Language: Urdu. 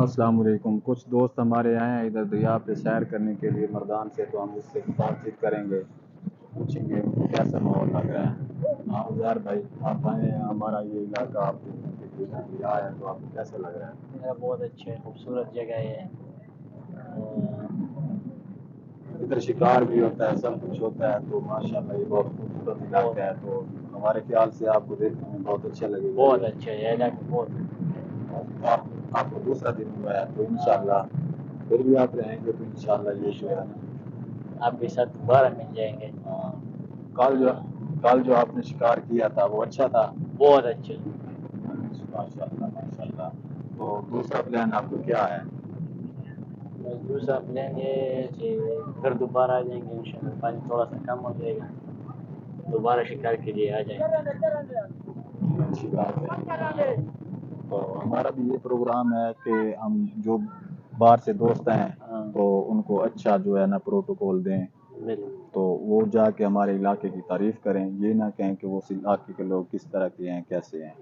السلام علیکم. کچھ دوست ہمارے آئے ہیں ادھر دریا پہ سیر کرنے کے لیے مردان سے, تو ہم اس سے بات چیت کریں گے, پوچھیں گے ان کو کیسا ماحول لگ رہا ہے. ہاں یار بھائی, آپ آئے ہیں, ہمارا یہ علاقہ آپ دیکھنے کے لیے دریا ہے, تو آپ کو کیسا لگ رہا ہے؟ میرا بہت اچھا ہے, خوبصورت جگہ ہے. ادھر شکار بھی ہوتا ہے, سب کچھ ہوتا ہے, تو ماشاء اللہ یہ بہت خوبصورت علاقہ ہے. تو ہمارے خیال سے آپ کو دیکھنے میں بہت اچھا لگے گا. بہت اچھا ہے علاقہ, بہت. آپ کو دوسرا دن ہوا ہے, تو انشاءاللہ پھر بھی آپ رہیں گے, تو انشاءاللہ یہ جو ہے نا آپ کے ساتھ دوبارہ مل جائیں گے. کل جو آپ نے شکار کیا تھا وہ اچھا تھا؟ بہت اچھا. ماشاءاللہ ماشاءاللہ. تو دوسرا پلان آپ کو کیا ہے؟ دوسرا پلان یہ ہے کہ پھر دوبارہ آ جائیں گے انشاءاللہ, پانی تھوڑا سا کم ہو جائے گا, دوبارہ شکار کے لیے آ جائیں گے. اچھی بات ہے. تو ہمارا بھی یہ پروگرام ہے کہ ہم جو باہر سے دوست ہیں تو ان کو اچھا جو ہے نا پروٹوکول دیں, تو وہ جا کے ہمارے علاقے کی تعریف کریں, یہ نہ کہیں کہ وہ اس علاقے کے لوگ کس طرح کے ہیں, کیسے ہیں.